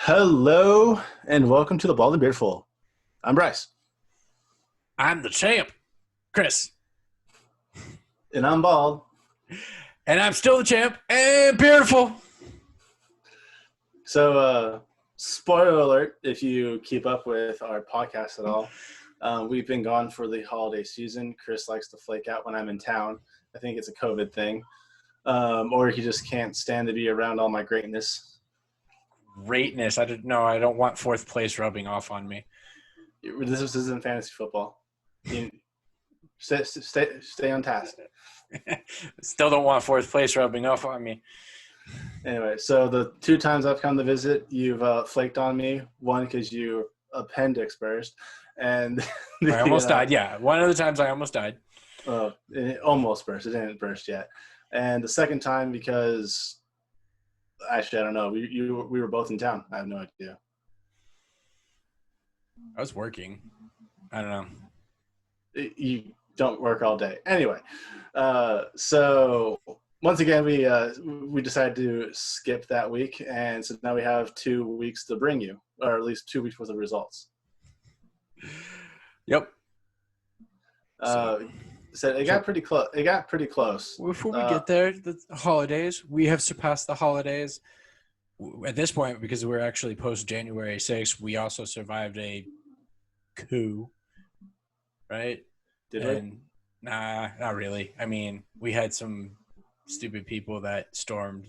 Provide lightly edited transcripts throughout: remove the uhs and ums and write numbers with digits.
Hello and welcome to the Bald and Beardiful. I'm Bryce. I'm the champ, Chris. And I'm Bald. And I'm still the champ and Beardiful. So, spoiler alert, if you keep up with our podcast at all, we've been gone for the holiday season. Chris likes to flake out when I'm in town. I think it's a COVID thing. Or he just can't stand to be around all my greatness. Greatness. I don't want fourth place rubbing off on me. This isn't fantasy football. You stay on task. Still don't want fourth place rubbing off on me. Anyway, so the two times I've come to visit, you've flaked on me. One because your appendix burst, and I almost died. Yeah, one of the times I almost died. It almost burst. It didn't burst yet. And the second time because actually I don't know. We were both in town. I have no idea. I was working. I don't know. You don't work all day. Anyway, so once again, we decided to skip that week, and so now we have 2 weeks to bring you, or at least 2 weeks worth of results. Yep. So it got pretty close. It got pretty close. Before we get there, the holidays, we have surpassed the holidays. At this point, because we're actually post-January 6th, we also survived a coup, right? Did we? Nah, not really. I mean, we had some stupid people that stormed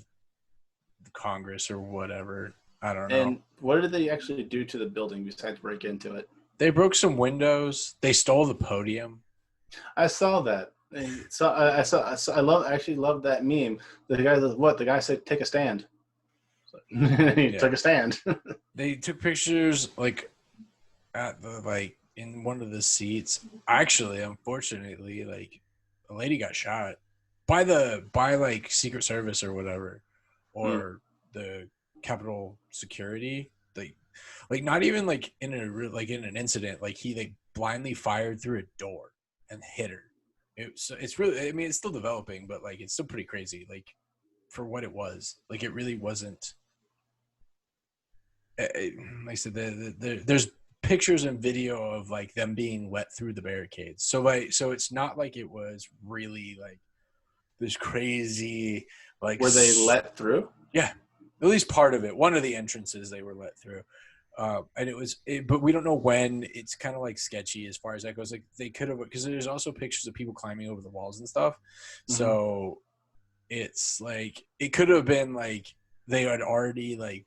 Congress or whatever. I don't know. And what did they actually do to the building besides break into it? They broke some windows. They stole the podium. I saw that. I actually love that meme. The guy said, "Take a stand." He took a stand. They took pictures at the in one of the seats. Actually, unfortunately, a lady got shot by Secret Service or whatever, or the Capitol Security. Not even in an incident. He blindly fired through a door and hit her. It's really. I mean, it's still developing, but it's still pretty crazy. For what it was, it really wasn't. Like I said, there's pictures and video of them being let through the barricades. So it's not like it was really this crazy Were they let through? Yeah, at least part of it. One of the entrances they were let through, and but we don't know when. It's kind of sketchy as far as that goes. They could have, because there's also pictures of people climbing over the walls and stuff. Mm-hmm. So it's it could have been they had already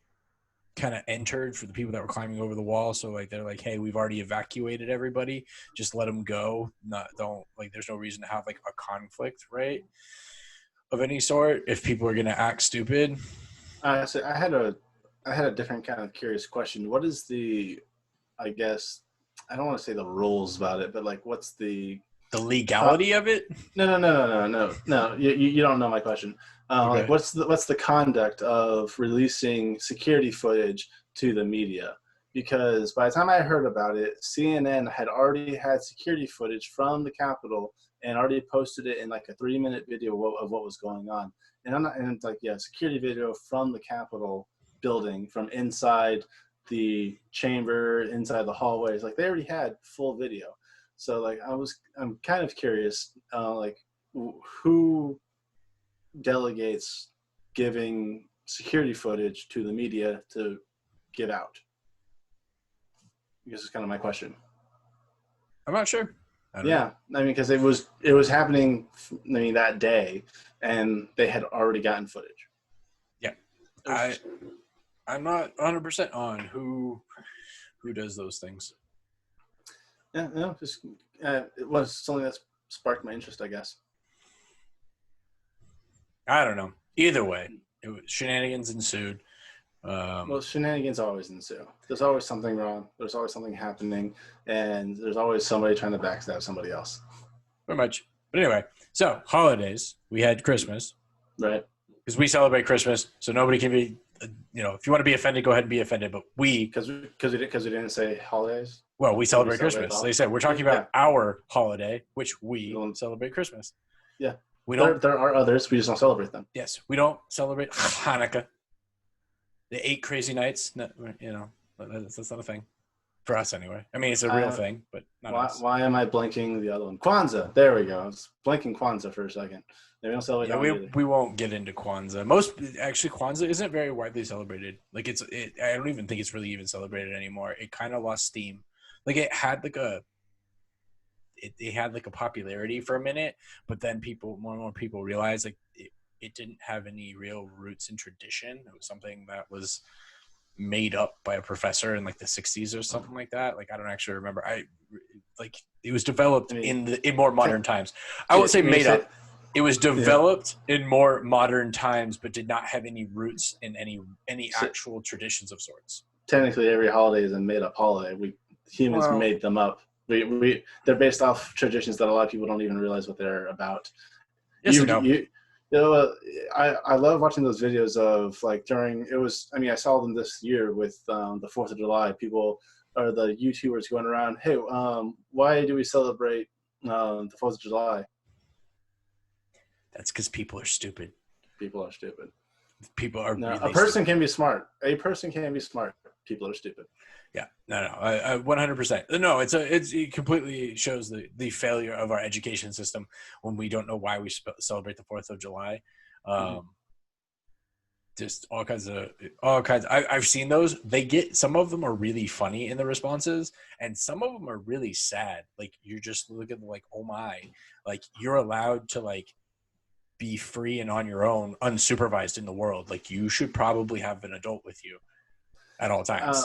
kind of entered for the people that were climbing over the wall. So they're hey, we've already evacuated everybody. Just let them go. There's no reason to have a conflict, right? Of any sort if people are going to act stupid. So I had a different kind of curious question. What is I guess, I don't want to say the rules about it, but what's the legality of it? No. You don't know my question. Okay. What's the conduct of releasing security footage to the media? Because by the time I heard about it, CNN had already had security footage from the Capitol and already posted it in a 3-minute video of what was going on. And it's security video from the Capitol building, from inside the chamber, inside the hallways. They already had full video. So I'm kind of curious, who delegates giving security footage to the media to give out? Because it's kind of my question. I'm not sure. I mean, because it was happening. I mean, that day, and they had already gotten footage. Yeah, I'm not 100% on who does those things. Yeah, no, just it was something that sparked my interest, I guess. I don't know. Either way, shenanigans ensued. Well, shenanigans always ensue. There's always something wrong. There's always something happening, and there's always somebody trying to backstab somebody else. Pretty much. But anyway, so holidays. We had Christmas, right? Because we celebrate Christmas, so nobody can be. If you want to be offended, go ahead and be offended. But because we didn't say holidays. Well, we celebrate Christmas. They said we're talking about our holiday, which we celebrate Christmas. Yeah, we don't. There are others. We just don't celebrate them. Yes, we don't celebrate Hanukkah. The 8 crazy nights, no, that's not a thing for us anyway. I mean, it's a real thing, but not us. Why am I blanking the other one? Kwanzaa. There we go. I was blanking Kwanzaa for a second. They don't celebrate. Yeah, we won't get into Kwanzaa. Kwanzaa isn't very widely celebrated. Like I don't even think it's really even celebrated anymore. It kind of lost steam. Like it had like a popularity for a minute, but then more and more people realized like it didn't have any real roots in tradition. It was something that was made up by a professor in like the 60s or something like that. Like I don't actually remember. It was developed in more modern times. I won't say made up. It was developed in more modern times, but did not have any roots in any actual traditions of sorts. Technically, every holiday is a made-up holiday. Humans made them up. They're based off traditions that a lot of people don't even realize what they're about. Yes, I love watching those videos of like I saw them this year with the 4th of July. People or the YouTubers going around, hey, why do we celebrate the 4th of July? That's because people are stupid. People are stupid. People are. No, a person can be smart. A person can be smart. People are stupid. Yeah, no, 100%. No, it completely shows the failure of our education system when we don't know why we celebrate the 4th of July. Just all kinds. I've seen those. Some of them are really funny in the responses, and some of them are really sad. Like you're just looking like, oh my, like you're allowed to like be free and on your own, unsupervised in the world. Like you should probably have an adult with you at all times.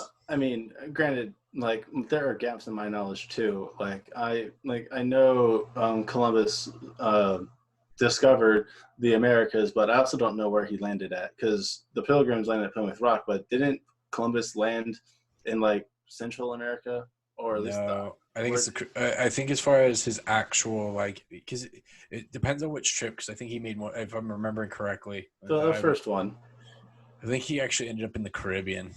Granted, like there are gaps in my knowledge too. Like I know Columbus discovered the Americas, but I also don't know where he landed at because the Pilgrims landed at Plymouth Rock, but didn't Columbus land in like Central America or at least? No, I think as far as his actual because it depends on which trip. Because I think he made more, if I'm remembering correctly. The first one. I think he actually ended up in the Caribbean.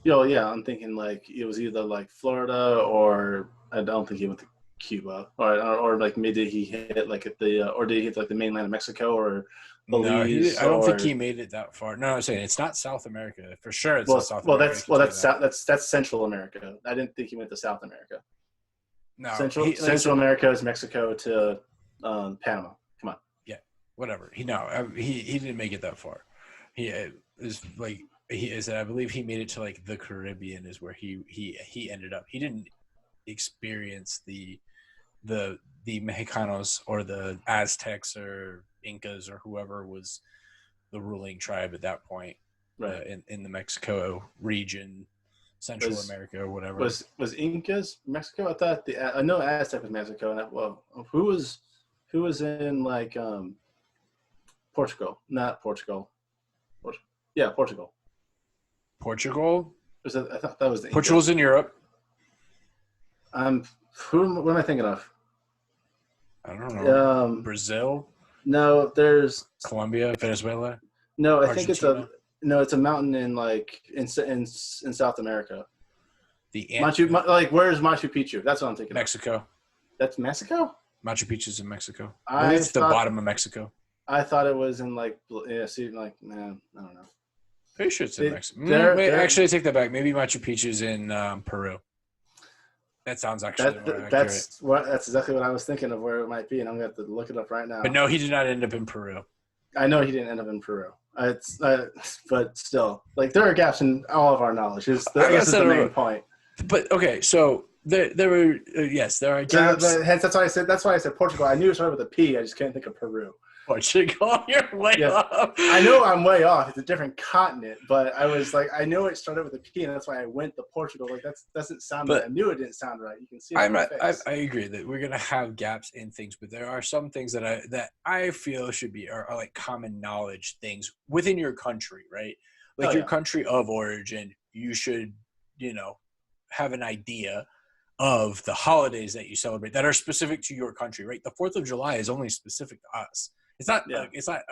Yeah, I'm thinking like it was either like Florida or I don't think he went to Cuba or like maybe he hit like at the or did he hit like the mainland of Mexico or Belize? No, I don't think he made it that far. No, I'm saying it's not South America for sure. It's not South America. That's Central America. I didn't think he went to South America. No, Central America is Mexico to Panama. Come on. Yeah, whatever. He didn't make it that far. He is like. I believe he made it to like the Caribbean is where he ended up. He didn't experience the Mexicanos or the Aztecs or Incas or whoever was the ruling tribe at that point, right? In the Mexico region, Central America or whatever. Was Incas Mexico? I thought I know Aztec was Mexico. And who was in like Portugal? Not Portugal. Yeah, Portugal. Portugal? I thought that was the Portugal's in Europe. What am I thinking of? I don't know. Brazil? No, there's Colombia, Venezuela. No, I think it's a mountain in South America. Where's Machu Picchu? That's what I'm thinking. Mexico. That's Mexico? Machu Picchu's in Mexico. It's the bottom of Mexico. I thought it was in I don't know. Pretty sure it's in Mexico. Actually, I take that back. Maybe Machu Picchu's in Peru. That sounds actually more accurate. That's exactly what I was thinking of where it might be, and I'm going to have to look it up right now. But no, he did not end up in Peru. I know he didn't end up in Peru. But still, like there are gaps in all of our knowledge. That's the main point. But okay, so there are gaps. Hence, that's why I said Portugal. I knew it started with a P. I just can't think of Peru. Portugal, you're way off. I know I'm way off. It's a different continent, but I was like, I know it started with a P, and that's why I went to Portugal. Like that doesn't sound right. I knew it didn't sound right. You can see. I agree that we're gonna have gaps in things, but there are some things that I feel should be are like common knowledge things within your country, right? Like your country of origin, you should, have an idea of the holidays that you celebrate that are specific to your country, right? The 4th of July is only specific to us. It's not it's not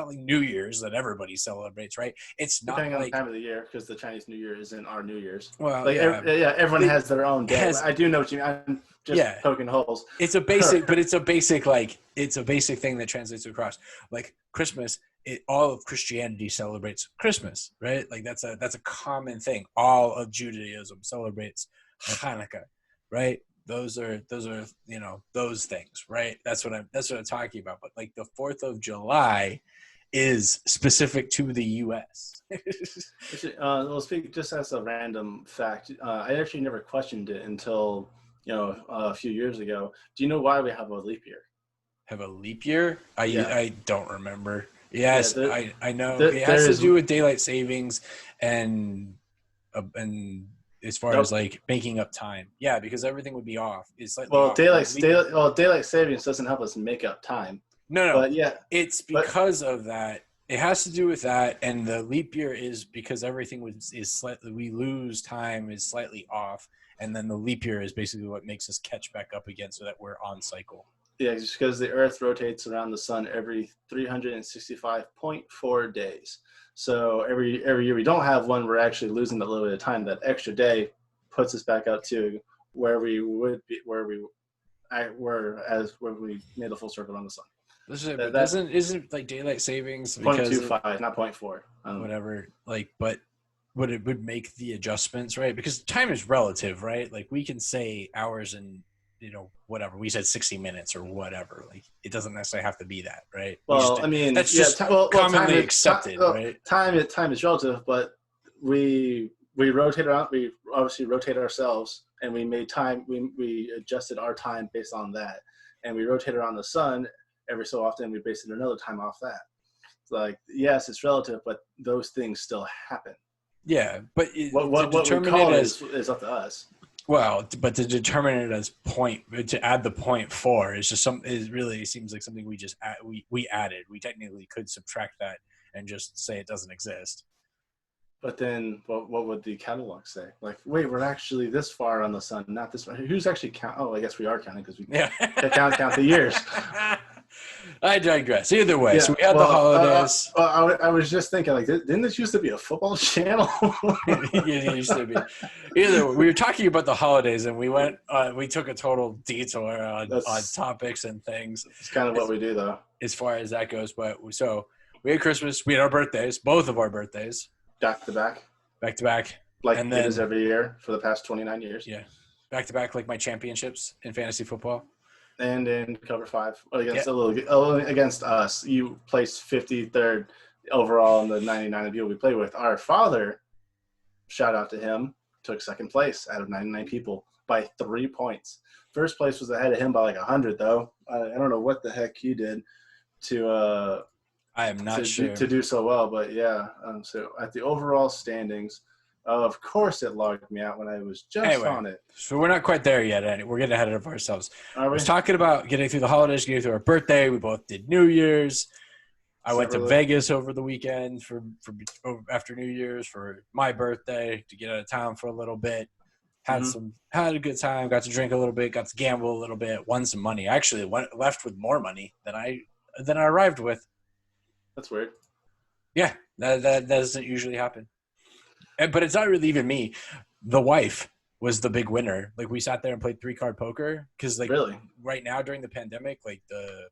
like New Year's that everybody celebrates, right? It's not depending on like the time of the year, because the Chinese New Year isn't our New Year's. well, Like everyone has their own day. I do know what you mean. I'm just poking holes. It's a basic, but it's a basic thing that translates across. Like Christmas, all of Christianity celebrates Christmas, right? Like that's a common thing. All of Judaism celebrates Hanukkah, right? Those are those things, right? That's what I'm talking about. But like the 4th of July is specific to the U.S. Well, speak just as a random fact. I actually never questioned it until a few years ago. Do you know why we have a leap year? Have a leap year? I don't remember. Yes, I know. It has to do with daylight savings and as far as like making up time. Yeah, because everything would be off. It's slightly off. Daylight savings doesn't help us make up time. No. But it's because of that. It has to do with that, and the leap year is because everything is slightly, we lose time is slightly off, and then the leap year is basically what makes us catch back up again so that we're on cycle. Yeah, just because the Earth rotates around the sun every 365.4 days. So every year we don't have one, we're actually losing that little bit of time. That extra day puts us back up to where we would be, where we made the full circle around the sun. Isn't like daylight savings 0.25, not 0.4. Whatever. Like, but what it would make the adjustments, right? Because time is relative, right? Like we can say hours and whatever. We said 60 minutes or whatever. Like it doesn't necessarily have to be that, right? Well, that's just commonly accepted, right? Time is relative, but we rotate around. We obviously rotate ourselves, and we made time. We adjusted our time based on that, and we rotate around the sun every so often. We based another time off that. Like yes, it's relative, but those things still happen. Yeah, but what we call it is up to us. Well, but to determine it as to add the 0.4 is just it really seems like something we just we added. We technically could subtract that and just say it doesn't exist. But then what would the catalog say? Like, wait, we're actually this far on the sun, not this far. Who's actually count? Oh, I guess we are counting because we count the years. I digress. Either way, so we had the holidays. I was just thinking, like, didn't this used to be a football channel? It used to be. Either way, we were talking about the holidays, and we went. We took a total detour on topics and things. It's kind of what we do, though, as far as that goes. But so we had Christmas. We had our birthdays, both of our birthdays, back to back, like it is every year for the past 29 years. Yeah, back to back, like my championships in fantasy football. And in cover 5 against us, you placed 53rd overall in the 99 of people we played with. Our father, shout out to him, took second place out of 99 people by 3 points. First place was ahead of him by like 100, though. I don't know what the heck he did to. I am not sure to do so well, but yeah. So at the overall standings. Of course, it logged me out when I was just on it. So we're not quite there yet. We're getting ahead of ourselves. I was talking about getting through the holidays, getting through our birthday. We both did New Year's. I went to Vegas over the weekend for after New Year's for my birthday to get out of town for a little bit. Had a good time. Got to drink a little bit. Got to gamble a little bit. Won some money. I actually left with more money than I arrived with. That's weird. Yeah, that doesn't usually happen. But it's not really even me. The wife was the big winner. Like we sat there and played 3-card poker because like right now during the pandemic, like the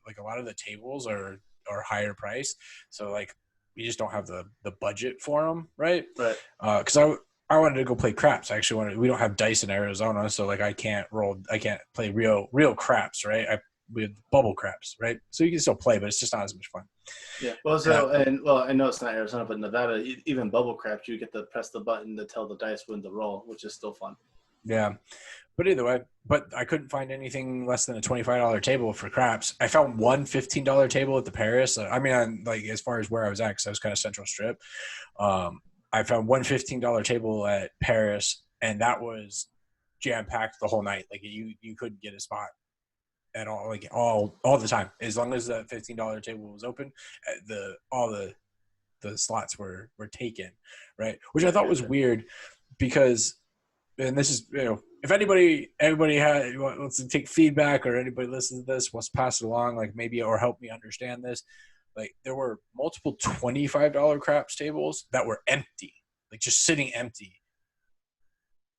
like a lot of the tables are higher price. So like we just don't have the budget for them, right? Right. Because I wanted to go play craps. I actually we don't have dice in Arizona, so like I can't play real craps, right? We have bubble craps, right? So you can still play, but it's just not as much fun. Yeah. Well, I know it's not Arizona, but Nevada, even bubble craps, you get to press the button to tell the dice when to roll, which is still fun. Yeah. But either way, I couldn't find anything less than a $25 table for craps. I found one $15 table at the Paris. Like as far as where I was at, because I was kind of Central Strip. I found one $15 table at Paris, and that was jam-packed the whole night. Like you couldn't get a spot at all, like all the time. As long as the $15 table was open, all the slots were taken, right? Which I thought was weird because, and this is if anybody wants to take feedback, or anybody listens to this wants to pass it along, like maybe, or help me understand this, like there were multiple $25 craps tables that were empty, like just sitting empty.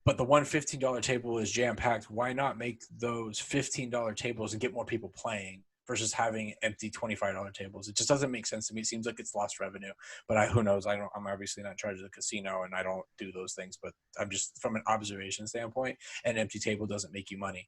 But the one $15 table is jam packed. Why not make those $15 tables and get more people playing versus having empty $25 tables? It just doesn't make sense to me. It seems like it's lost revenue, but who knows? I'm obviously not in charge of the casino, and I don't do those things. But I'm just from an observation standpoint, an empty table doesn't make you money.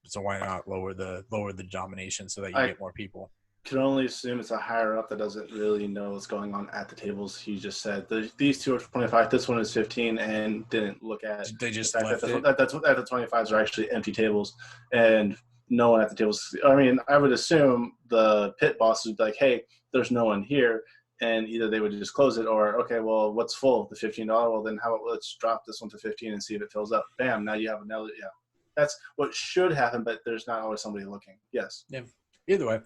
So why not lower the denomination so that you get more people? Can only assume it's a higher up that doesn't really know what's going on at the tables. He just said these two are 25, this one is 15, and didn't look at. They just the left it. That's what the 25s are actually empty tables, and no one at the tables. I mean, I would assume the pit boss would be like, "Hey, there's no one here," and either they would just close it, or okay, well, what's full? The $15. Well, then how about let's drop this one to 15 and see if it fills up. Bam! Now you have another. Yeah, that's what should happen, but there's not always somebody looking. Yes. Yeah. Either way,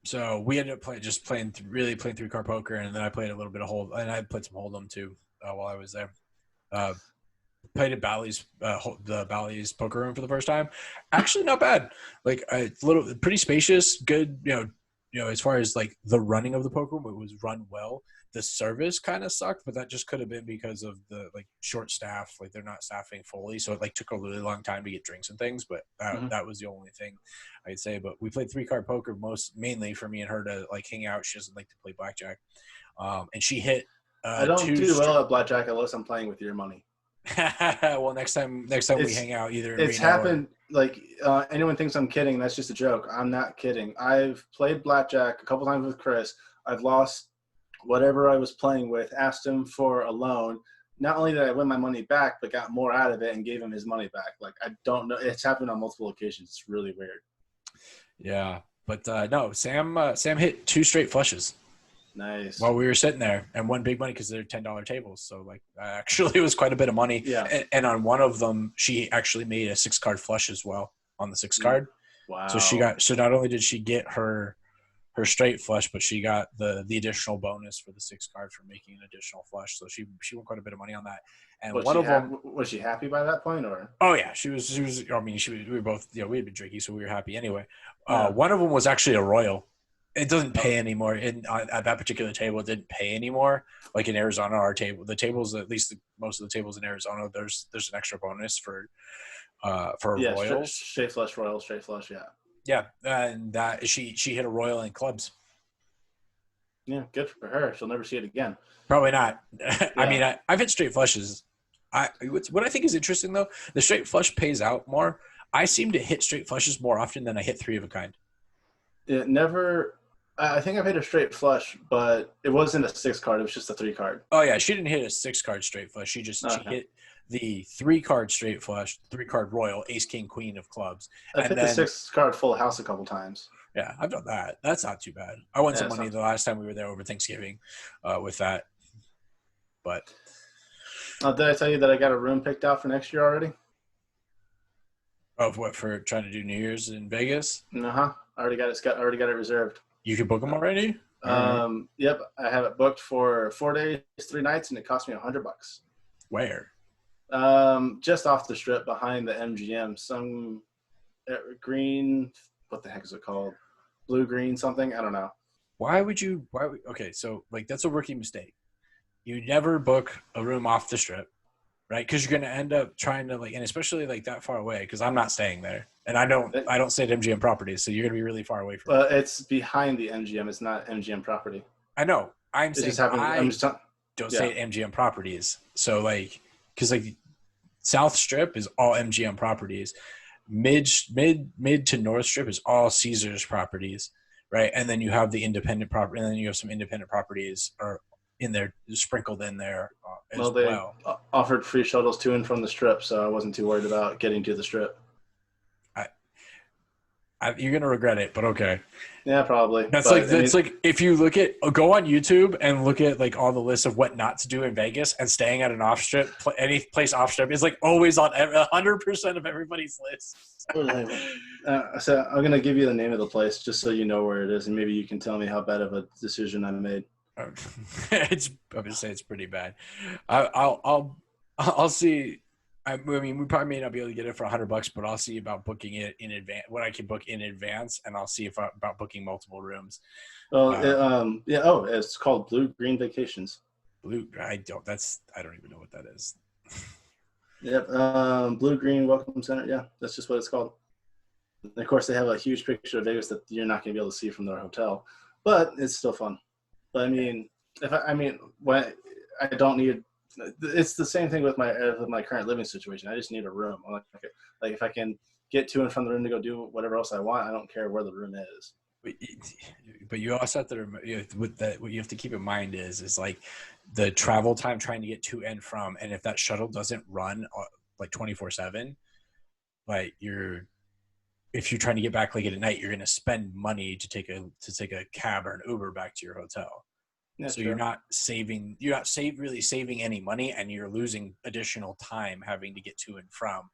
so we ended up playing 3-card poker, and then I played a little bit of and I played some Hold'em too while I was there. Played at Bally's, the Bally's poker room for the first time. Actually, not bad. Like it's pretty spacious, good. You know, as far as like the running of the poker room, it was run well. The service kind of sucked, but that just could have been because of the like short staff. Like they're not staffing fully, so it like took a really long time to get drinks and things. But that was the only thing I'd say. But we played 3-card poker mainly for me and her to like hang out. She doesn't like to play blackjack, and she hit. I don't do well at blackjack unless I'm playing with your money. Well, next time we hang out, either it's happened. Like anyone thinks I'm kidding. That's just a joke. I'm not kidding. I've played blackjack a couple times with Chris. I've lost whatever I was playing with, asked him for a loan. Not only did I win my money back, but got more out of it and gave him his money back. Like, I don't know. It's happened on multiple occasions. It's really weird. Yeah. But no, Sam hit 2 straight flushes. Nice. While we were sitting there, and won big money because they're $10 tables. So like, actually it was quite a bit of money. Yeah. And on one of them, she actually made a 6-card flush as well on the 6 card. Wow. So not only did she get her straight flush, but she got the additional bonus for the 6 card for making an additional flush. So she won quite a bit of money on that. And was she happy by that point, or? Oh yeah, she was. I mean, we were both. You know, we had been drinking, so we were happy anyway. One of them was actually a royal. It doesn't pay anymore. At that particular table, it didn't pay anymore. Like in Arizona, the tables, at least most of the tables in Arizona, there's an extra bonus for royals. Straight flush royal, straight flush, yeah. Yeah, and that she hit a royal in clubs. Yeah, good for her. She'll never see it again. Probably not. Yeah. I mean, I've hit straight flushes. What I think is interesting though, the straight flush pays out more. I seem to hit straight flushes more often than I hit 3 of a kind. It never. I think I've hit a straight flush, but it wasn't a 6 card. It was just a 3 card. Oh yeah, she didn't hit a 6 card straight flush. She hit the 3 card straight flush, 3 card royal, ace, king, queen of clubs. I've hit the 6 card full house a couple times. Yeah, I've done that. That's not too bad. I won some money the last time we were there over Thanksgiving with that. But did I tell you that I got a room picked out for next year already? Of what, for trying to do New Year's in Vegas? I already got it reserved. You can book them already? Yep, I have it booked for 4 days, 3 nights, and it cost me $100. Where? Just off the strip behind the MGM. Some green. What the heck is it called? Blue green something. I don't know. Okay, so like that's a rookie mistake. You never book a room off the strip, right? Because you're going to end up trying to and especially like that far away. Because I'm not staying there, and I don't stay at MGM properties, so you're going to be really far away from. It's behind the MGM. It's not MGM property. I know. I'm saying don't stay at MGM properties. So because South Strip is all MGM properties. Mid to North Strip is all Caesars properties, right? And then you have the independent property, and then you have some independent properties are in there, sprinkled in there as well. They offered free shuttles to and from the strip, so I wasn't too worried about getting to the strip. You're gonna regret it, but okay. Yeah, probably. That's like if you go on YouTube and look at like all the lists of what not to do in Vegas, and staying at an off strip, any place off strip is like always on 100% of everybody's list. So I'm gonna give you the name of the place just so you know where it is, and maybe you can tell me how bad of a decision I made. I'm gonna say it's pretty bad. I'll I'll see. I mean, we probably may not be able to get it for $100, but I'll see about booking it in advance. What I can book in advance, and I'll see about booking multiple rooms. Well, yeah. Oh, it's called Blue Green Vacations. I don't even know what that is. Yep. Blue Green Welcome Center. Yeah, that's just what it's called. And of course, they have a huge picture of Vegas that you're not going to be able to see from their hotel, but it's still fun. But I mean, when I don't need, it's the same thing with my current living situation. I just need a room. Like if I can get to and from the room to go do whatever else I want, I don't care where the room is. But you also have to with that. What you have to keep in mind is like the travel time trying to get to and from, and if that shuttle doesn't run like 24/7, like if you're trying to get back like at night, you're going to spend money to take a cab or an Uber back to your hotel. Yeah, so true. You're not really saving any money, and you're losing additional time having to get to and from,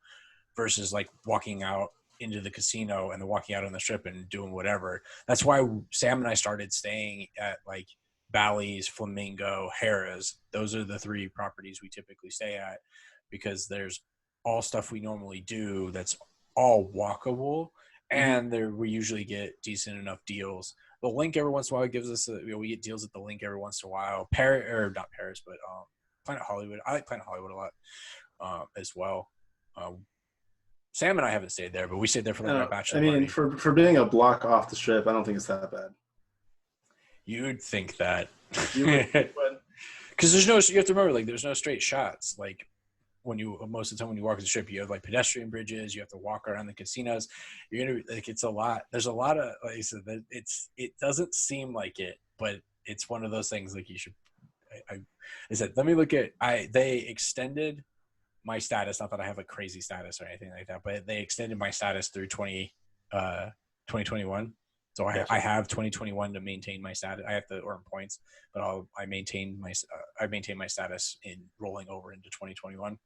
versus like walking out into the casino and then walking out on the strip and doing whatever. That's why Sam and I started staying at like Bally's, Flamingo, Harrah's. Those are the 3 properties we typically stay at, because there's all stuff we normally do that's all walkable, and we usually get decent enough deals. The Link every once in a while gives us we get deals at the Link every once in a while. Not Paris, but Planet Hollywood. I like Planet Hollywood a lot as well. Sam and I haven't stayed there, but we stayed there for like my bachelor party. For being a block off the strip, I don't think it's that bad. You'd think that. Because you have to remember, like, there's no straight shots. Like, most of the time when you walk the strip, you have like pedestrian bridges, you have to walk around the casinos. You're gonna like, it's a lot. There's a lot of, like I said, it doesn't seem like it, but it's one of those things like you should. I said, let me look at. They extended my status. Not that I have a crazy status or anything like that, but they extended my status through 2021. So I have 2021 to maintain my status. I have to earn points, but I maintain my status in rolling over into 2021.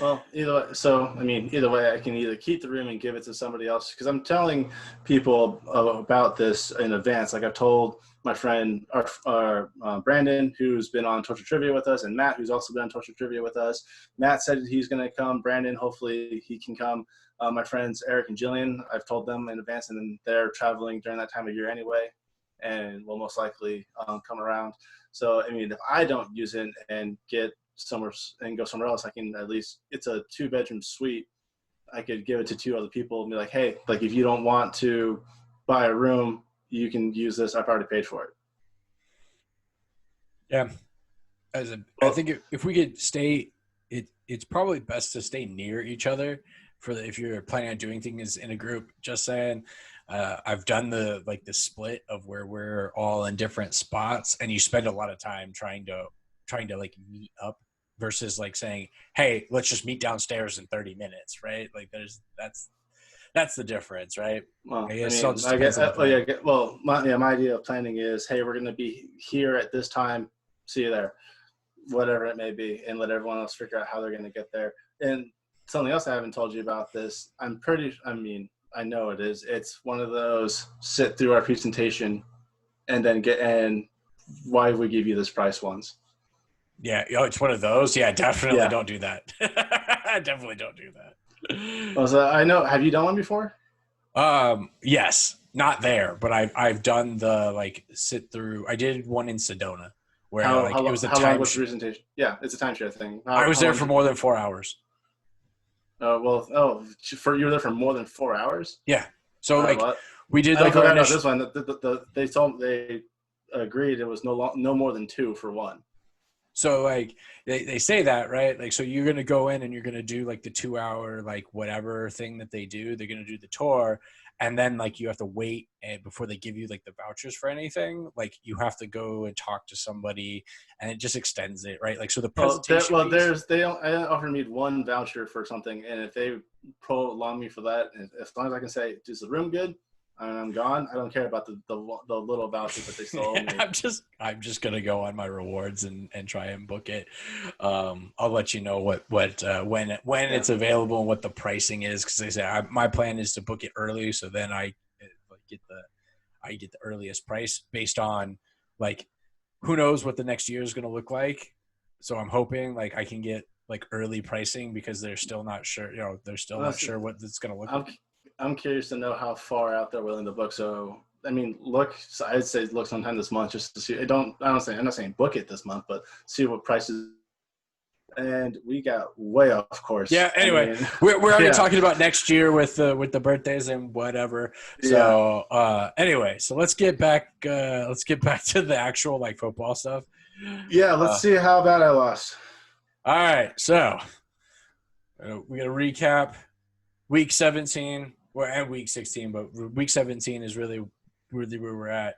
Well, either way, I can either keep the room and give it to somebody else, because I'm telling people about this in advance. Like I've told my friend, our Brandon, who's been on Torture Trivia with us, and Matt, who's also been on Torture Trivia with us. Matt said he's going to come. Brandon, hopefully he can come. My friends Eric and Jillian, I've told them in advance, and then they're traveling during that time of year anyway, and will most likely come around. So, I mean, if I don't use it and get somewhere and go somewhere else, I can at least, it's a 2-bedroom suite. I could give it to 2 other people and be like, hey, like if you don't want to buy a room, you can use this. I've already paid for it. Yeah. I think if we could stay, it's probably best to stay near each other if you're planning on doing things in a group. Just saying, I've done the split of where we're all in different spots, and you spend a lot of time trying to like meet up versus like saying, hey, let's just meet downstairs in 30 minutes, right? Like that's the difference, right? Well, my idea of planning is, hey, we're going to be here at this time. See you there, whatever it may be, and let everyone else figure out how they're going to get there. And something else I haven't told you about this, I know it is. It's one of those sit through our presentation and then why we give you this price ones. Yeah, it's one of those. Yeah, definitely don't do that. Definitely don't do that. Well, so I know. Have you done one before? Yes, not there, but I've done the like sit through. I did one in Sedona where it was a how long was the presentation? Yeah, it's a timeshare thing. I was there for more than 4 hours. You were there for more than 4 hours? Yeah. So we did like this one. They agreed it was no more than 2 for one. So like they say that, right? Like, so you're going to go in and you're going to do like the 2-hour, like whatever thing that they do, they're going to do the tour. And then like you have to wait before they give you like the vouchers for anything. Like you have to go and talk to somebody, and it just extends it, right? Like, so the presentation. They offered me 1 voucher for something. And if they prolong me for that, as long as I can say, is the room good? And I'm gone. I don't care about the little voucher that they sold me. I'm just gonna go on my rewards and try and book it. I'll let you know when it's available and what the pricing is, because they say my plan is to book it early, so then I get the earliest price based on like who knows what the next year is gonna look like. So I'm hoping like I can get like early pricing because they're still not sure. They're still not sure what it's going to look like. I'm curious to know how far out they're willing to book. So I mean, so I'd say look sometime this month just to see. I'm not saying book it this month, but see what prices. And we got way off course. Yeah. Anyway, we're already talking about next year with the birthdays and whatever. So anyway, so let's get back to the actual like football stuff. Yeah, let's see how bad I lost. All right, so we got to recap week 17 and week 16, but week 17 is really where we're at.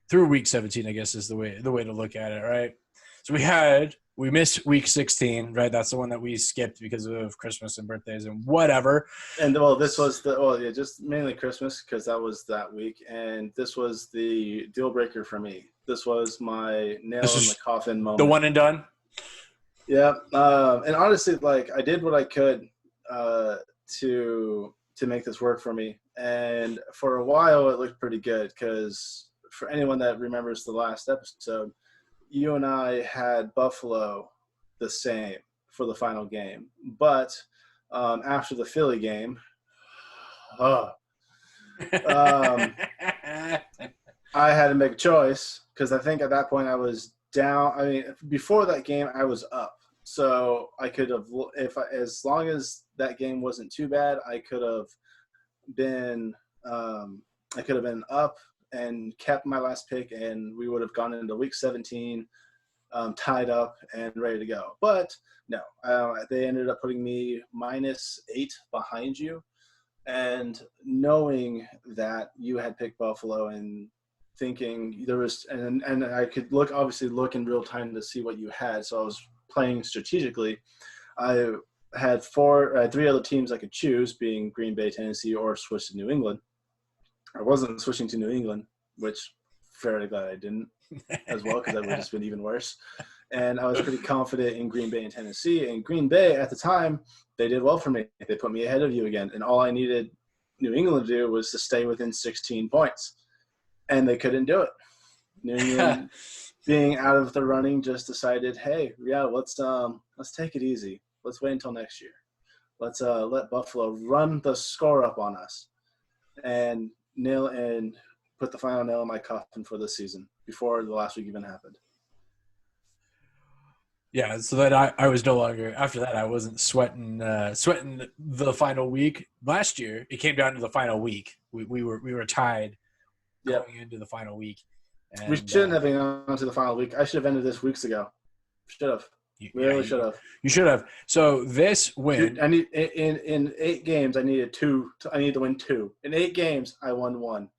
Through week 17, I guess, is the way to look at it, right? So we missed week 16, right? That's the one that we skipped because of Christmas and birthdays and whatever. And this was just mainly Christmas because that was that week, and this was the deal breaker for me. This was my nail in the coffin moment. The one and done. Yeah, and honestly, like I did what I could to make this work for me, and for a while it looked pretty good because for anyone that remembers the last episode, you and I had Buffalo the same for the final game, but after the Philly game, I had to make a choice because I think at that point I was down. I mean, before that game, I was up. So I could have, as long as that game wasn't too bad, I could have been up and kept my last pick, and we would have gone into week 17 tied up and ready to go. But no, they ended up putting me -8 behind you, and knowing that you had picked Buffalo and thinking there was, and I could look in real time to see what you had. So I was playing strategically. I had 3 other teams I could choose, being Green Bay, Tennessee, or switch to New England. I wasn't switching to New England, which fairly glad I didn't as well, because that would have just been even worse. And I was pretty confident in Green Bay and Tennessee. And Green Bay at the time, they did well for me. They put me ahead of you again. And all I needed New England to do was to stay within 16 points. And they couldn't do it. New England, being out of the running, just decided, hey, yeah, let's take it easy. Let's wait until next year. Let's let Buffalo run the score up on us and put the final nail in my coffin for the season before the last week even happened. Yeah, so that I was no longer – after that, I wasn't sweating the final week. Last year, it came down to the final week. We were tied going into the final week. And, we shouldn't have been on to the final week. I should have ended this weeks ago. Should have. Really should have. You should have. So this win – I need in 8 games, I needed to win 2. In 8 games, I won 1.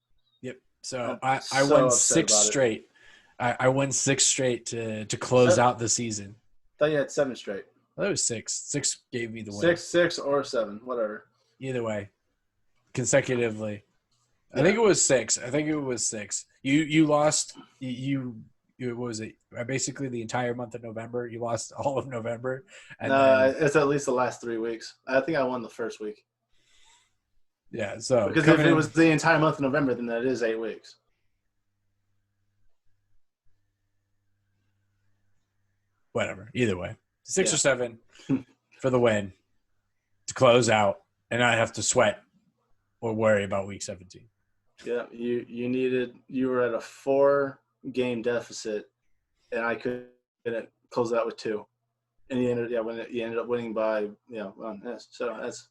Yep. So I won 6 straight. I won 6 straight to close out the season. I thought you had 7 straight. That was 6. 6 gave me the win. 6 or 7, whatever. Either way, consecutively. Yeah. I think it was 6. You lost. What was it? Basically, the entire month of November. You lost all of November. And it's at least the last 3 weeks. I think I won the first week. Yeah. So because if it was the entire month of November, then that is 8 weeks. Whatever. Either way, 6 or 7 for the win to close out, and not have to sweat or worry about week 17. Yeah, you were at a 4-game deficit, and I couldn't close that with 2, and you ended up winning by so that's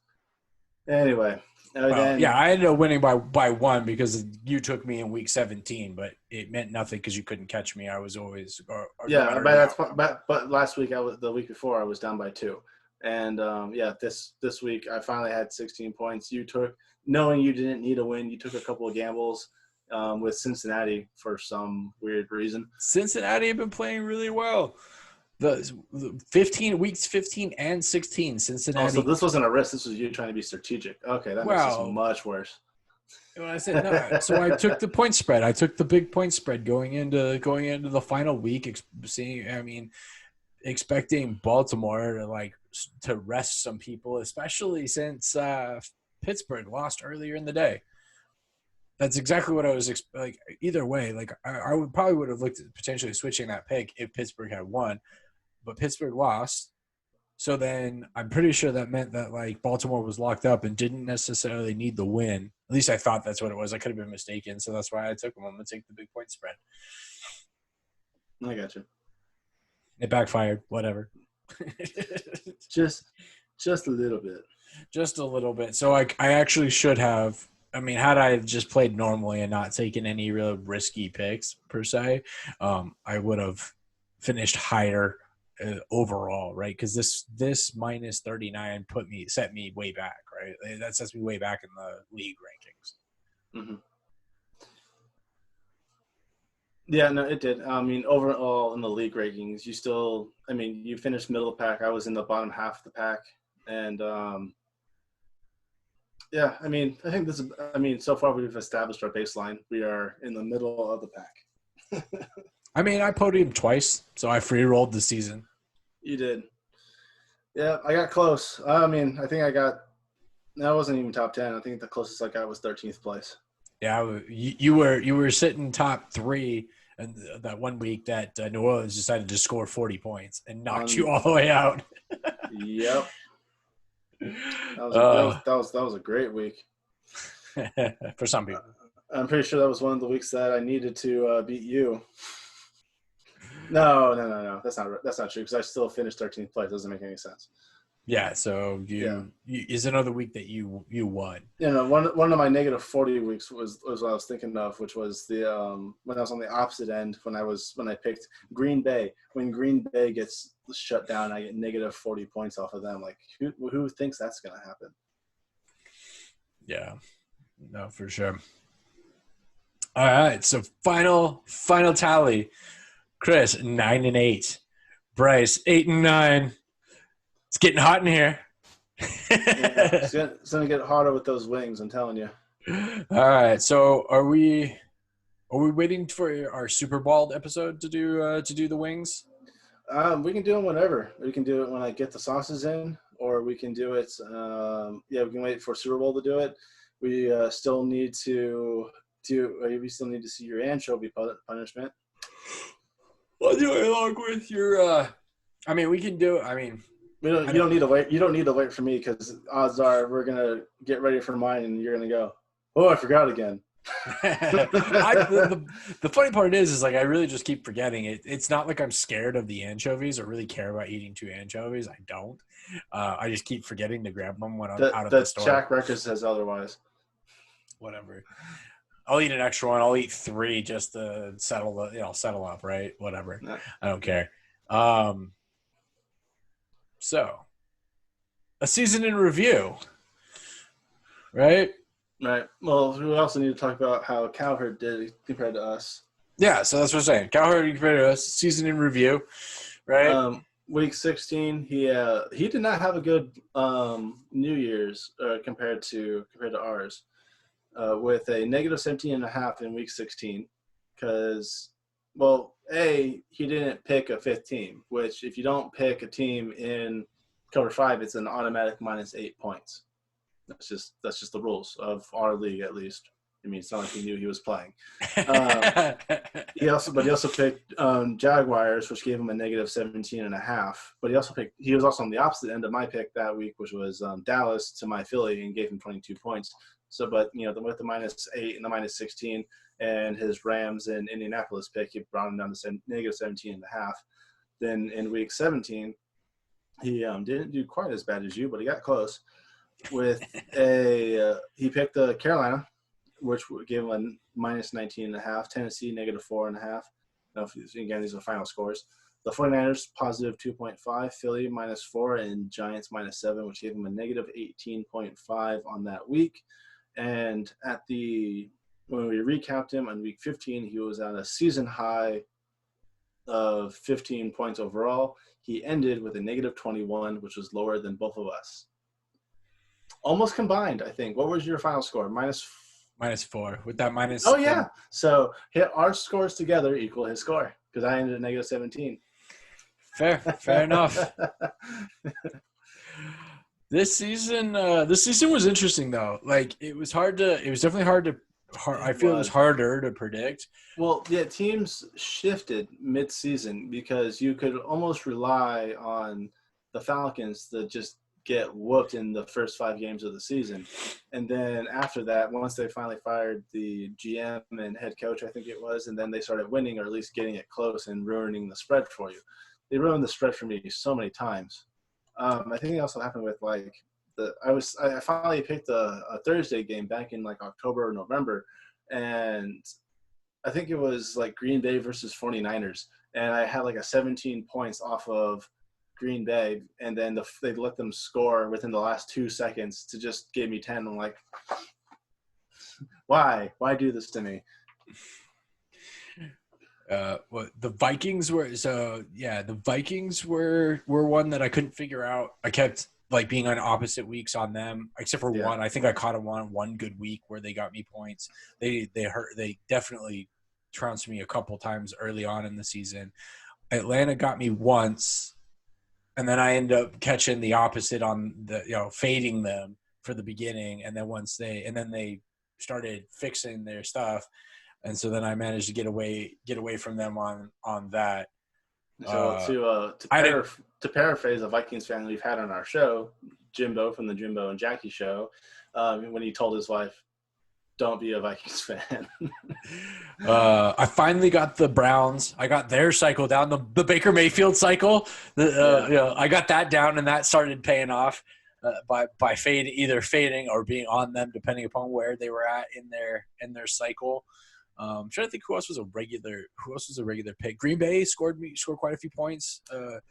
anyway. I ended up winning by 1 because you took me in week 17, but it meant nothing because you couldn't catch me. I was always but last week the week before I was down by 2, and this week I finally had 16 points. You took, knowing you didn't need a win, you took a couple of gambles with Cincinnati for some weird reason. Cincinnati have been playing really well. The 15 weeks, 15 and 16, Cincinnati. Oh, so this wasn't a risk. This was you trying to be strategic. Okay, that makes this much worse. When I said no, so I took the point spread. I took the big point spread going into the final week. Expecting Baltimore to rest some people, especially since Pittsburgh lost earlier in the day. That's exactly what I was like. Either way, I would have looked at potentially switching that pick if Pittsburgh had won. but Pittsburgh lost. So then I'm pretty sure that meant that like Baltimore was locked up and didn't necessarily need the win. At least I thought that's what it was. I could have been mistaken. So that's why I took them. I'm going to take the big point spread. I got you. It backfired. Whatever. just a little bit. Just a little bit. So I actually should have. I mean, had I just played normally and not taken any real risky picks per se, I would have finished higher overall, right? Because this minus 39 set me way back, right? That sets me way back in the league rankings. Mm-hmm. Yeah, no, it did. I mean, overall in the league rankings, you finished middle of the pack. I was in the bottom half of the pack, and yeah, I think so far we've established our baseline. We are in the middle of the pack. I podiumed twice, so I free rolled the season. You did. Yeah, I got close. I think I wasn't even top 10. I think the closest I got was 13th place. Yeah, you were sitting top 3 and that one week that New Orleans decided to score 40 points and knocked you all the way out. Yep. That was a great week. For some people. I'm pretty sure that was one of the weeks that I needed to beat you. No. That's not true because I still finished 13th place. It doesn't make any sense. Yeah, so is another week that you won. One of my negative 40 weeks was what I was thinking of, which was the when I was on the opposite end when I picked Green Bay. When Green Bay gets shut down, I get negative 40 points off of them. Like who thinks that's gonna happen? Yeah, no, for sure. All right, so final tally: Chris 9-8, Bryce 8-9. It's getting hot in here. It's gonna get hotter with those wings. I'm telling you. All right. So are we waiting for our Super Bowl episode to do the wings? We can do them whenever. We can do it when I get the sauces in, or we can do it. We can wait for Super Bowl to do it. We still need to see your anchovy punishment. I'll do it along with your. We can do. You don't need to wait. You don't need to wait for me because odds are we're gonna get ready for mine, and you're gonna go, "Oh, I forgot again." The funny part is like I really just keep forgetting it. It's not like I'm scared of the anchovies or really care about eating 2 anchovies. I don't. I just keep forgetting to grab them when I'm out of the store. Jack Record says otherwise. Whatever. I'll eat an extra one. I'll eat 3 just to settle up, right? Whatever. No. I don't care. So, a season in review, right? Right. Well, we also need to talk about how Cowherd did compared to us. Yeah, so that's what I'm saying. Cowherd compared to us, season in review, right? Week 16, he did not have a good New Year's compared to ours, with a negative 17.5 in week 16, because. Well, he didn't pick a 5th team, which if you don't pick a team in cover 5, it's an automatic minus 8 points. That's just the rules of our league, at least. It's not like he knew he was playing. He also picked Jaguars, which gave him a negative 17.5. But he was also on the opposite end of my pick that week, which was Dallas to my Philly, and gave him 22 points. So, but with the minus 8 and the minus 16. And his Rams and Indianapolis pick, he brought him down to negative 17.5. Then in week 17, he didn't do quite as bad as you, but he got close. With he picked Carolina, which gave him a minus 19.5. Tennessee negative 4.5. Now, again, these are final scores. The 49ers positive 2.5. Philly minus 4, and Giants minus 7, which gave him a negative 18.5 on that week. And when we recapped him on week 15, he was at a season high of 15 points overall. He ended with a negative 21, which was lower than both of us. Almost combined, I think. What was your final score? Minus 4. With that minus. Oh, yeah. So our scores together equal his score because I ended at negative 17. Fair enough. This season was interesting though. Like it was definitely hard to I feel it was harder to predict. Well, yeah, teams shifted mid-season because you could almost rely on the Falcons to just get whooped in the first 5 games of the season. And then after that, once they finally fired the GM and head coach, I think it was, and then they started winning or at least getting it close and ruining the spread for you. They ruined the spread for me so many times. I think it also happened with I finally picked a Thursday game back in like October or November, and I think it was like Green Bay versus 49ers, and I had like a 17 points off of Green Bay, and then they let them score within the last 2 seconds to just give me 10. I'm like, why do this to me? Well, the Vikings were the Vikings were one that I couldn't figure out. I kept like being on opposite weeks on them, except for one. I think I caught them on one good week where they got me points. They definitely trounced me a couple times early on in the season. Atlanta got me once, and then I ended up catching the opposite on the fading them for the beginning, and then they started fixing their stuff. And so then I managed to get away from them on that. So to paraphrase a Vikings fan we've had on our show, Jimbo from the Jimbo and Jackie show, when he told his wife, "Don't be a Vikings fan." I finally got the Browns. I got their cycle down, the Baker Mayfield cycle. I got that down, and that started paying off by either fading or being on them, depending upon where they were at in their cycle. I'm trying to think who else was a regular pick. Green Bay scored quite a few points.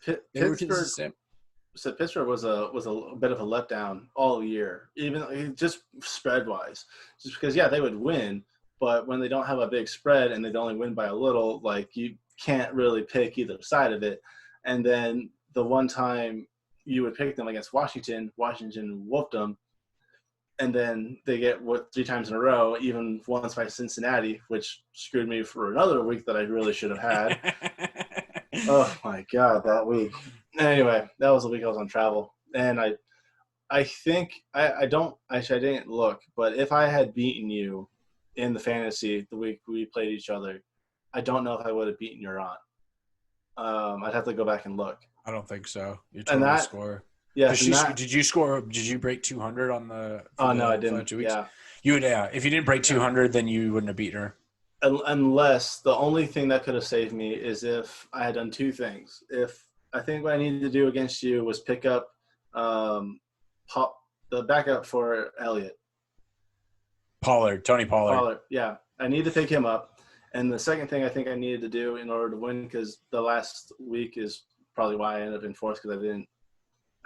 Pittsburgh was a bit of a letdown all year, even just spread wise, just because they would win, but when they don't have a big spread and they only win by a little, like you can't really pick either side of it. And then the one time you would pick them against Washington whooped them. And then they get 3 times in a row, even once by Cincinnati, which screwed me for another week that I really should have had. Oh, my God, that week. Anyway, that was the week I was on travel. And I think I didn't look, but if I had beaten you in the fantasy the week we played each other, I don't know if I would have beaten your aunt. I'd have to go back and look. I don't think so. Your total score. Yeah. Did you score? Did you break 200 on the? No, I didn't. Yeah. You would. Yeah. If you didn't break 200, then you wouldn't have beaten her. Unless the only thing that could have saved me is if I had done 2 things. If I think what I needed to do against you was pick up the backup for Elliott. Tony Pollard. Yeah, I need to pick him up. And the second thing I think I needed to do in order to win, because the last week is probably why I ended up in 4th, because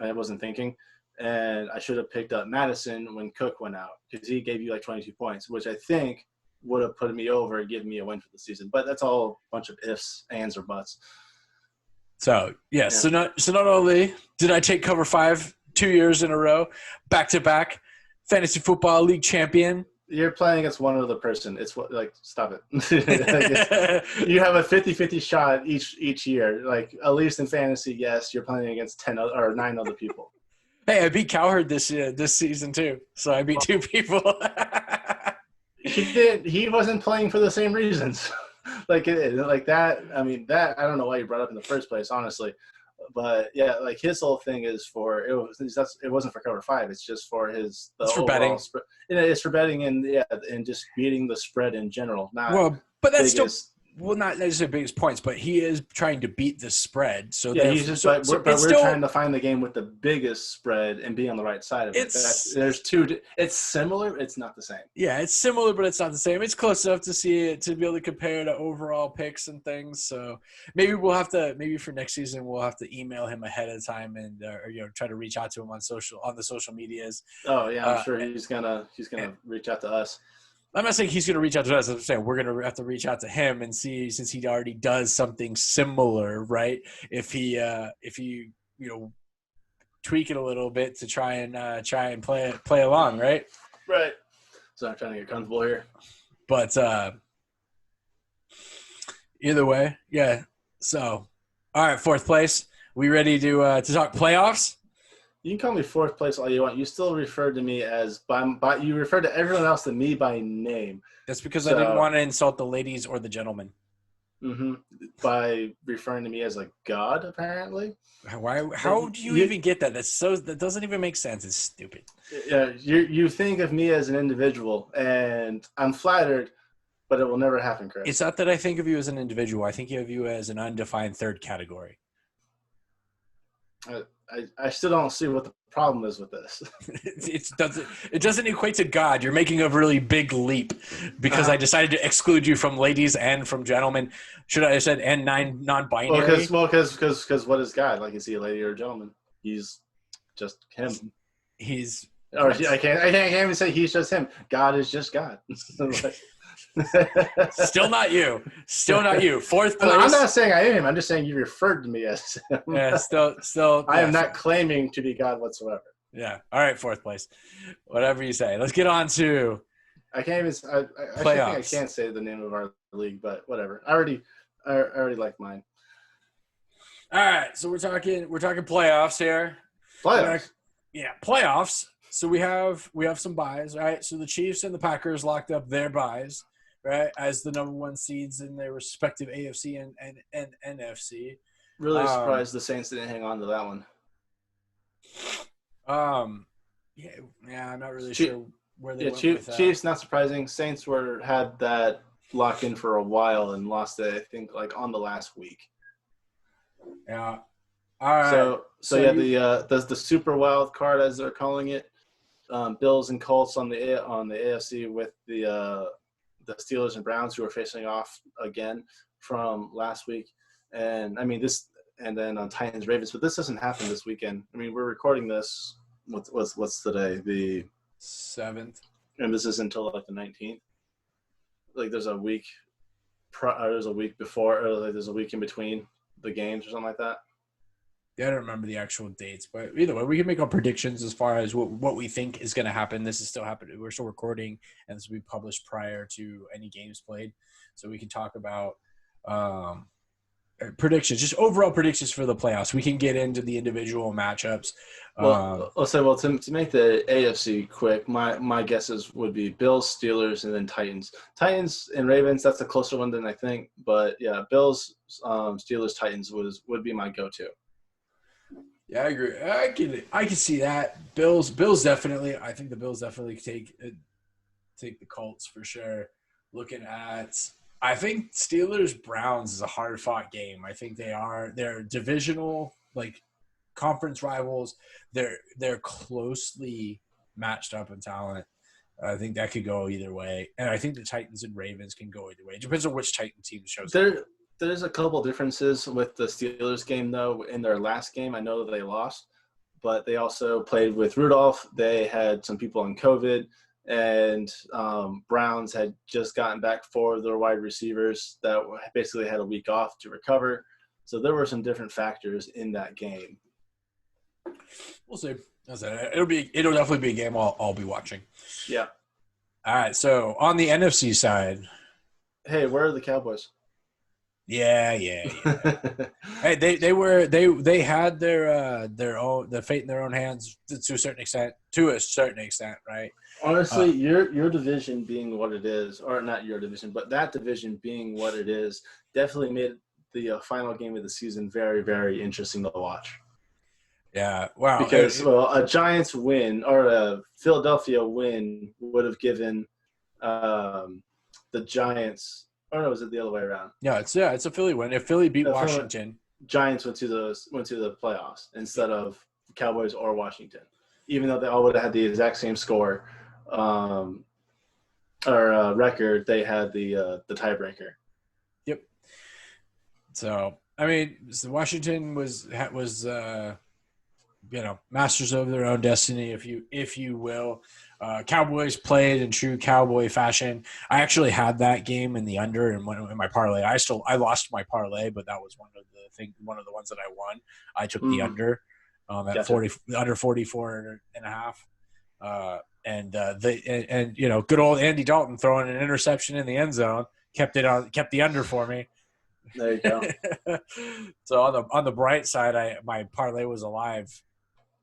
I wasn't thinking, and I should have picked up Madison when Cook went out, because he gave you like 22 points, which I think would have put me over and given me a win for the season. But that's all a bunch of ifs, ands, or buts. So so not only did I take cover 5 2 years in a row, back to back, fantasy football league champion. You're playing against one other person. It's stop it. You have a 50-50 shot each year. Like, at least in fantasy, yes, you're playing against 9 other people. Hey, I beat Cowherd this season too. So I beat 2 people. He did. He wasn't playing for the same reasons. like that. I mean, that I don't know why you brought up in the first place, honestly. But yeah, like his whole thing is it wasn't for cover 5. It's just for it's for betting. It's for betting and just beating the spread in general. But that's not necessarily biggest points, but he is trying to beat the spread. So yeah, we're trying to find the game with the biggest spread and be on the right side of it. There's 2. It's similar. It's not the same. Yeah, it's similar, but it's not the same. It's close enough to see it, to be able to compare to overall picks and things. So maybe for next season we'll have to email him ahead of time and try to reach out to him on the social medias. Oh yeah, I'm sure he's gonna reach out to us. I'm not saying he's going to reach out to us. I'm saying we're going to have to reach out to him and see, since he already does something similar, right? If he tweak it a little bit to try and play along, right? Right. So I'm trying to get comfortable here. But either way, yeah. So, all right, 4th place. We ready to talk playoffs? You can call me fourth place all you want. You still refer to me as you refer to everyone else than me by name. That's because I didn't want to insult the ladies or the gentlemen. Mm-hmm. By referring to me as a god, apparently. Why? How do you even get that? That doesn't even make sense. It's stupid. Yeah, you think of me as an individual, and I'm flattered, but it will never happen, Chris. It's not that I think of you as an individual. I think of you as an undefined third category. I still don't see what the problem is with this. It doesn't equate to God. You're making a really big leap because I decided to exclude you from ladies and from gentlemen. Should I have said and non-binary? Because what is God? Like, is he a lady or a gentleman? He's just him. I can't even say he's just him. God is just God. Still not you. Fourth place. I'm not saying I am him. I'm just saying you referred to me as him. Yeah, still. I am not claiming to be God whatsoever. Yeah. All right, fourth place. Whatever you say. Let's get on to. I can't even. I think I can't say the name of our league, but whatever. I already like mine. All right, so we're talking playoffs here. Playoffs. Yeah, playoffs. So we have some buys, right? So the Chiefs and the Packers locked up their buys, right, as the number one seeds in their respective AFC and NFC. Really surprised the Saints didn't hang on to that one. Yeah, I'm not really sure where they went with that. Chiefs, not surprising. Saints had that lock in for a while and lost it, I think, like on the last week. Yeah. All right. So the super wild card, as they're calling it, Bills and Colts on the AFC with the Steelers and Browns, who are facing off again from last week, and I mean this, and then on Titans Ravens, but this doesn't happen this weekend. I mean, we're recording this. What's today? The 7th, and this is until like the 19th. Like there's a week, there's a week before, or like there's a week in between the games or something like that. Yeah, I don't remember the actual dates, but either way, we can make our predictions as far as what we think is going to happen. This is still happening. We're still recording, and this will be published prior to any games played. So we can talk about predictions, just overall predictions for the playoffs. We can get into the individual matchups. To make the AFC quick, my guesses would be Bills, Steelers, and then Titans. Titans and Ravens, that's a closer one than I think. But, yeah, Bills, Steelers, Titans would be my go-to. Yeah, I agree. I can see that. Bills definitely. I think the Bills definitely take the Colts for sure. Looking at, I think Steelers Browns is a hard fought game. I think they're divisional, like conference rivals. They're closely matched up in talent. I think that could go either way, and I think the Titans and Ravens can go either way. It depends on which Titan team shows up. There's a couple differences with the Steelers game, though. In their last game, I know that they lost, but they also played with Rudolph. They had some people on COVID, and Browns had just gotten back 4 of their wide receivers that basically had a week off to recover. So there were some different factors in that game. We'll see. It'll definitely be a game I'll be watching. Yeah. All right. So on the NFC side, hey, where are the Cowboys? Yeah. Hey, they had their fate in their own hands to a certain extent, right? Honestly, your division being what it is, or not your division, but that division being what it is, definitely made the final game of the season very, very interesting to watch. Yeah, wow. Because a Giants win or a Philadelphia win would have given the Giants. Or no, was it the other way around? Yeah, it's a Philly win. If Philly beat Washington, Giants went to the playoffs instead of Cowboys or Washington, even though they all would have had the exact same score or record. They had the tiebreaker. Yep. So I mean, Washington was masters of their own destiny, if you will. Cowboys played in true Cowboy fashion. I actually had that game in the under in my parlay. I lost my parlay, but that was one of the ones that I won. I took the under at 40, under 44 and a half. And good old Andy Dalton throwing an interception in the end zone kept the under for me. There you go. So on the bright side, my parlay was alive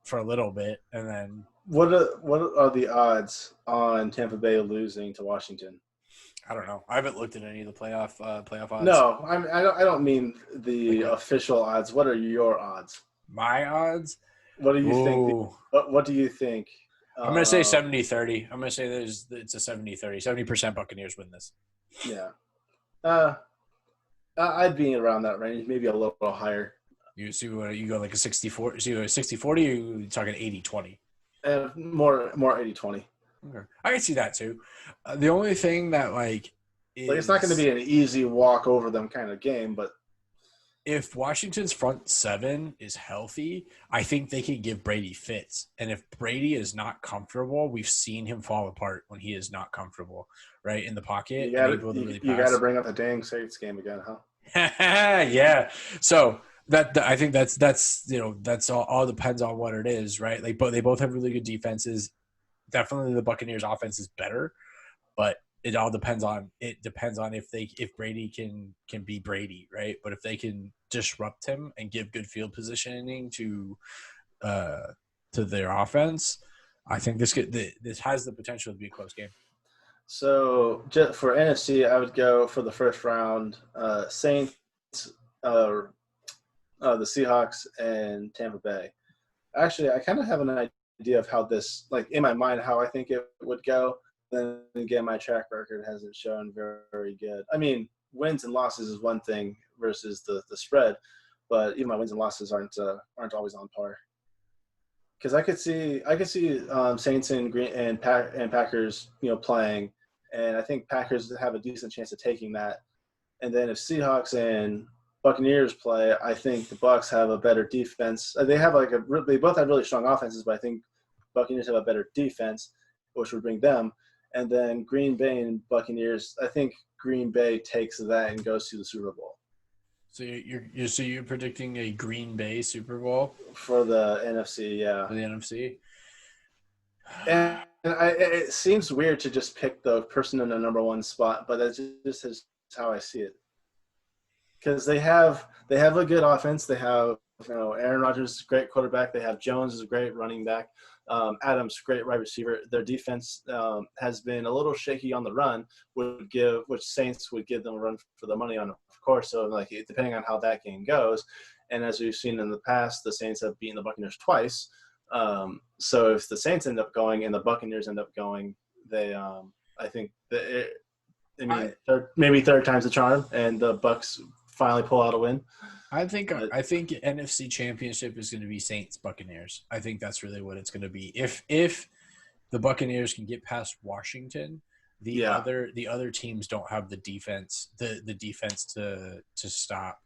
for a little bit, and then what are the odds on Tampa Bay losing to Washington? I don't know. I haven't looked at any of the playoff odds. No, I don't mean the official odds. What are your odds? My odds? What do you think? What do you think? I'm going to say 70-30. I'm going to say it's a 70-30. 70% Buccaneers win this. Yeah. I'd be around that range, maybe a little higher. You see what you go like a 60-40? So you go 60-40 or you talking 80-20? More 80-20. Okay. I can see that too. The only thing that it's not going to be an easy walk over them kind of game, but if Washington's front seven is healthy, I think they can give Brady fits. And if Brady is not comfortable, we've seen him fall apart when he is not comfortable, right, in the pocket. You got to bring up the dang Saints game again, huh? Yeah. So I think that's all depends on what it is, right? Like, but they both have really good defenses. Definitely, the Buccaneers' offense is better, but it all depends on if Brady can be Brady, right? But if they can disrupt him and give good field positioning to their offense, I think this has the potential to be a close game. So just for NFC, I would go for the first round, Saints, the Seahawks, and Tampa Bay. Actually, I kind of have an idea of how this, like in my mind, how I think it would go. Then again, my track record hasn't shown very good. I mean, wins and losses is one thing versus the spread, but even my wins and losses aren't always on par. Because I could see Saints and Packers, playing, and I think Packers have a decent chance of taking that. And then if Seahawks and Buccaneers play, I think the Bucs have a better defense. They both have really strong offenses, but I think Buccaneers have a better defense, which would bring them. And then Green Bay and Buccaneers, I think Green Bay takes that and goes to the Super Bowl. So you're predicting a Green Bay Super Bowl for the NFC, yeah. For the NFC, and it seems weird to just pick the person in the number one spot, but that's just how I see it. Because they have a good offense. They have Aaron Rodgers, great quarterback. They have Jones is a great running back. Adams, great wide receiver. Their defense has been a little shaky on the run, which Saints would give them a run for the money on, of course. So, depending on how that game goes, and as we've seen in the past, the Saints have beaten the Buccaneers twice. So if the Saints end up going and the Buccaneers end up going, they, I think maybe third time's the charm, and the Bucs finally pull out a win. I think NFC Championship is going to be Saints Buccaneers. I think that's really what it's going to be. If the Buccaneers can get past Washington, the other teams don't have the defense to stop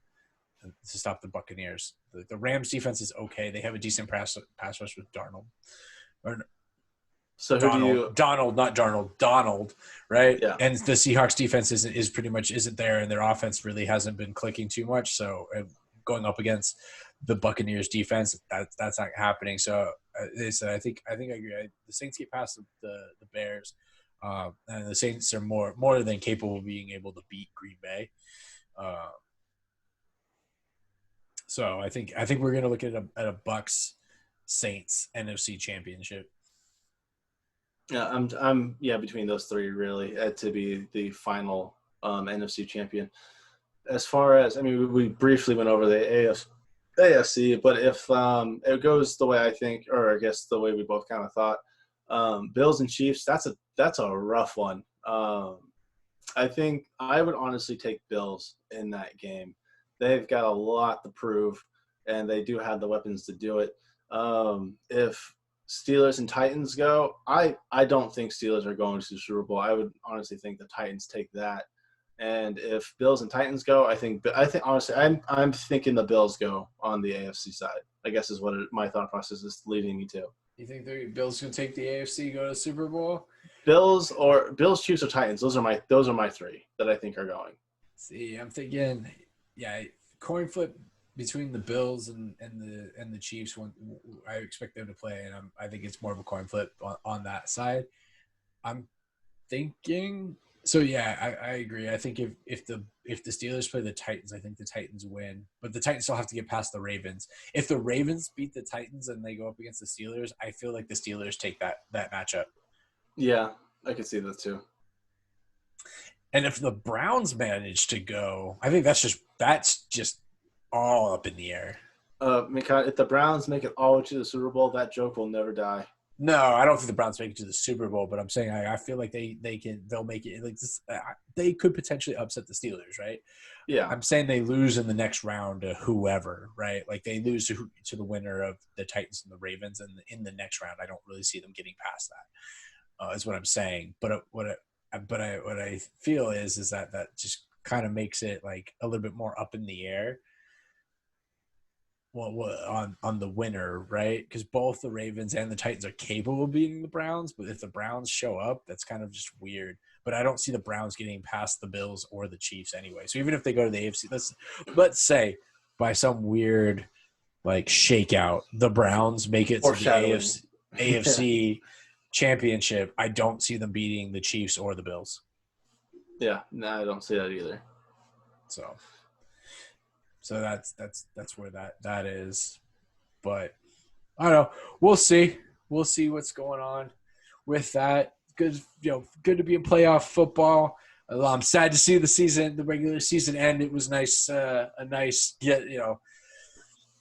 the Buccaneers. The Rams defense is okay. They have a decent pass rush with Darnold. Donald, right? Yeah. And the Seahawks defense is pretty much isn't there, and their offense really hasn't been clicking too much. So going up against the Buccaneers defense, that's not happening. So I think I agree. The Saints get past the Bears, and the Saints are more than capable of being able to beat Green Bay. So I think we're gonna look at a Bucs Saints NFC Championship. Yeah, I'm between those three really to be the final NFC champion. As far as we briefly went over the AFC, but if it goes the way I think, or I guess the way we both kind of thought, Bills and Chiefs, that's a rough one. I think I would honestly take Bills in that game. They've got a lot to prove, and they do have the weapons to do it. If Steelers and Titans go, I don't think Steelers are going to the Super Bowl. I would honestly think the Titans take that. And if Bills and Titans go, I think honestly I'm thinking the Bills go on the AFC side. I guess is what my thought process is leading me to. You think the Bills can take the AFC, go to the Super Bowl? Bills, Chiefs, or Titans. Those are my three that I think are going. See, I'm thinking, coin flip between the Bills and the Chiefs. When I expect them to play, and I think it's more of a coin flip on that side. I'm thinking So yeah, I agree. I think if the Steelers play the Titans, I think the Titans win. But the Titans still have to get past the Ravens. If the Ravens beat the Titans and they go up against the Steelers, I feel like the Steelers take that matchup. Yeah, I can see that too. And if the Browns manage to go, I think that's just all up in the air. If the Browns make it all to the Super Bowl, that joke will never die. No, I don't think the Browns make it to the Super Bowl, but I'm saying I feel like they'll make it. Like this, they could potentially upset the Steelers, right? Yeah, I'm saying they lose in the next round to whoever, right? Like they lose to the winner of the Titans and the Ravens, and in the next round, I don't really see them getting past that. Is what I'm saying. But what I feel is that just kind of makes it like a little bit more up in the air. Well, on the winner, right? Because both the Ravens and the Titans are capable of beating the Browns, but if the Browns show up, that's kind of just weird. But I don't see the Browns getting past the Bills or the Chiefs anyway. So even if they go to the AFC, let's say by some weird like shakeout, the Browns make it to the AFC championship. I don't see them beating the Chiefs or the Bills. Yeah, no, I don't see that either. So that's where that is. But I don't know. We'll see. We'll see what's going on with that. Good, good to be in playoff football. I'm sad to see the regular season end. It was nice, a nice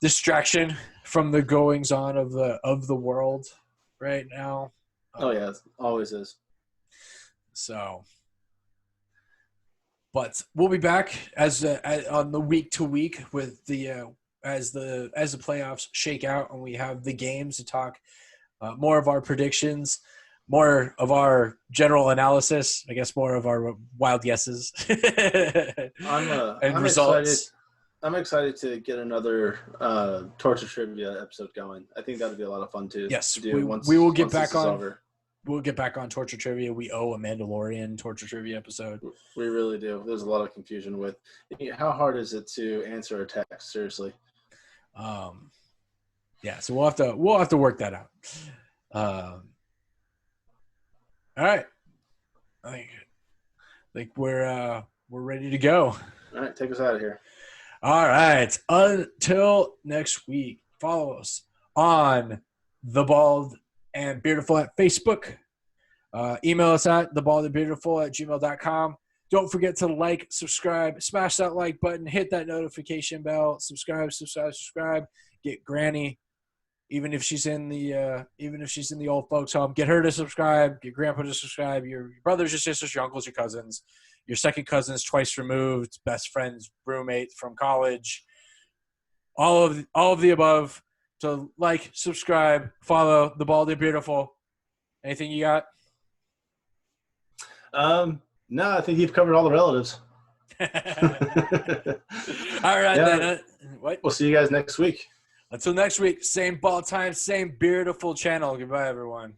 distraction from the goings on of the world right now. Oh yeah, it always is. So. But we'll be back on the week to week with as the playoffs shake out and we have the games to talk more of our predictions, more of our general analysis, I guess more of our wild guesses and results. I'm excited to get another torture trivia episode going. I think that would be a lot of fun too. Yes, to do we will get back on. Over. We'll get back on torture trivia. We owe a Mandalorian torture trivia episode. We really do. There's a lot of confusion with how hard is it to answer a text. Seriously. Yeah. So we'll have to work that out. All right. I think we're ready to go. All right, take us out of here. All right. Until next week, follow us on The Bald and Beardiful at Facebook. Email us at thebaldandbeardiful@gmail.com. Don't forget to like, subscribe, smash that like button, hit that notification bell, subscribe. Get Granny, even if she's in the old folks home, get her to subscribe. Get Grandpa to subscribe. Your brothers, your sisters, your uncles, your cousins, your second cousins twice removed, best friends, roommate from college, all of the above. So like, subscribe, follow The Bald and Beardiful. Anything you got? No, I think you've covered all the relatives. All right, then. What? We'll see you guys next week. Until next week, same ball time, same Beardiful channel. Goodbye, everyone.